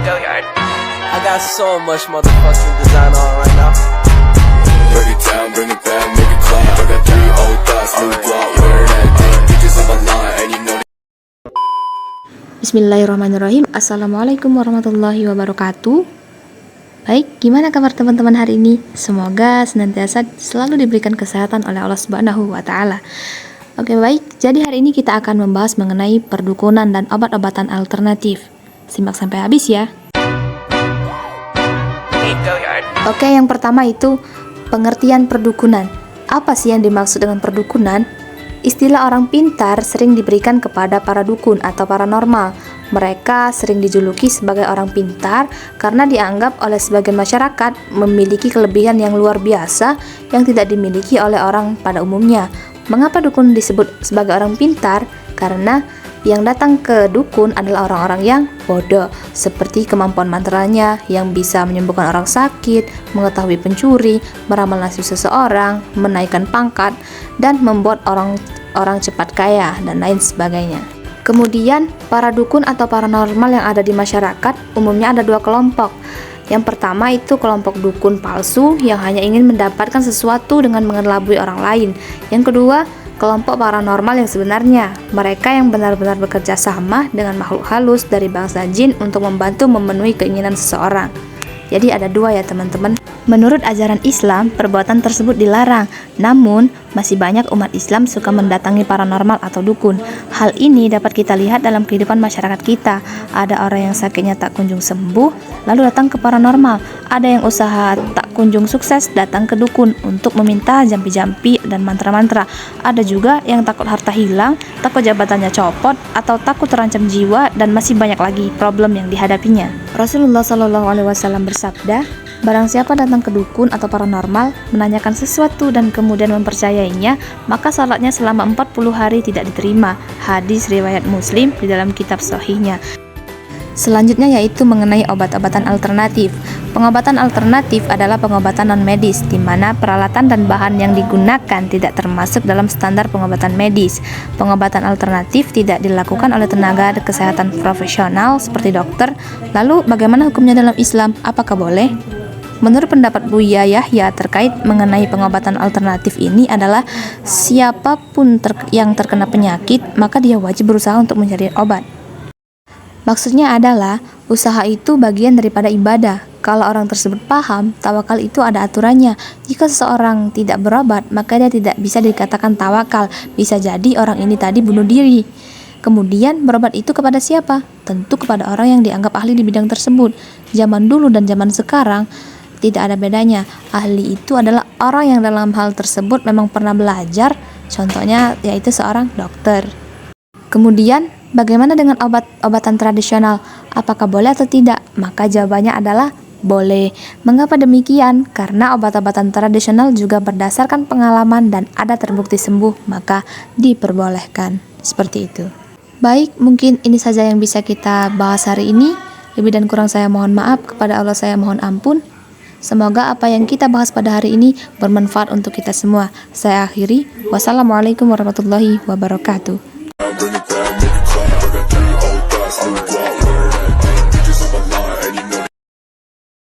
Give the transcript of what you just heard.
I got so much motherfucking design on right now. Break it down, bring it back, make it clap. I got 3 old thoughts, new guap, wear that thing. Bitches on my line, and you know. Bismillahirrahmanirrahim. Assalamualaikum warahmatullahi wabarakatuh. Baik, gimana kabar teman-teman hari ini? Semoga senantiasa selalu diberikan kesehatan oleh Allah Subhanahu wa Ta'ala. Oke, baik. Jadi hari ini kita akan membahas mengenai perdukunan dan obat-obatan alternatif. Simak sampai habis ya. Oke, yang pertama itu pengertian perdukunan. Apa sih yang dimaksud dengan perdukunan? Istilah orang pintar sering diberikan kepada para dukun atau paranormal. Mereka sering dijuluki sebagai orang pintar karena dianggap oleh sebagian masyarakat memiliki kelebihan yang luar biasa yang tidak dimiliki oleh orang pada umumnya. Mengapa dukun disebut sebagai orang pintar? Karena yang datang ke dukun adalah orang-orang yang bodoh, seperti kemampuan mantranya yang bisa menyembuhkan orang sakit, mengetahui pencuri, meramal nasib seseorang, menaikkan pangkat, dan membuat orang cepat kaya, dan lain sebagainya. Kemudian, para dukun atau paranormal yang ada di masyarakat umumnya ada 2 kelompok. Yang pertama itu kelompok dukun palsu yang hanya ingin mendapatkan sesuatu dengan mengelabui orang lain. Yang kedua, kelompok paranormal yang sebenarnya, mereka yang benar-benar bekerja sama dengan makhluk halus dari bangsa jin untuk membantu memenuhi keinginan seseorang. Jadi ada 2 ya teman-teman. Menurut ajaran Islam, perbuatan tersebut dilarang. Namun, masih banyak umat Islam suka mendatangi paranormal atau dukun. Hal ini dapat kita lihat dalam kehidupan masyarakat kita. Ada orang yang sakitnya tak kunjung sembuh, lalu datang ke paranormal. Ada yang usaha tak kunjung sukses, datang ke dukun untuk meminta jampi-jampi dan mantra-mantra. Ada juga yang takut harta hilang, takut jabatannya copot, atau takut terancam jiwa, dan masih banyak lagi problem yang dihadapinya. Rasulullah SAW bersabda, barang siapa datang ke dukun atau paranormal, menanyakan sesuatu dan kemudian mempercayainya, maka salatnya selama 40 hari tidak diterima. Hadis riwayat Muslim di dalam kitab sahihnya. Selanjutnya yaitu mengenai obat-obatan alternatif. Pengobatan alternatif adalah pengobatan non-medis, di mana peralatan dan bahan yang digunakan tidak termasuk dalam standar pengobatan medis. Pengobatan alternatif tidak dilakukan oleh tenaga kesehatan profesional seperti dokter. Lalu bagaimana hukumnya dalam Islam? Apakah boleh? Menurut pendapat Buya Yahya terkait mengenai pengobatan alternatif ini adalah siapapun yang terkena penyakit, maka dia wajib berusaha untuk mencari obat. Maksudnya adalah usaha itu bagian daripada ibadah. Kalau orang tersebut paham, tawakal itu ada aturannya. Jika seseorang tidak berobat, maka dia tidak bisa dikatakan tawakal. Bisa jadi orang ini tadi bunuh diri. Kemudian berobat itu kepada siapa? Tentu kepada orang yang dianggap ahli di bidang tersebut. Zaman dulu dan zaman sekarang tidak ada bedanya. Ahli itu adalah orang yang dalam hal tersebut memang pernah belajar. Contohnya yaitu seorang dokter. Kemudian bagaimana dengan obat-obatan tradisional? Apakah boleh atau tidak? Maka jawabannya adalah boleh. Mengapa demikian? Karena obat-obatan tradisional juga berdasarkan pengalaman dan ada terbukti sembuh, maka diperbolehkan. Seperti itu. Baik, mungkin ini saja yang bisa kita bahas hari ini. Lebih dan kurang saya mohon maaf, kepada Allah saya mohon ampun. Semoga apa yang kita bahas pada hari ini bermanfaat untuk kita semua. Saya akhiri. Wassalamualaikum warahmatullahi wabarakatuh. Bring it back.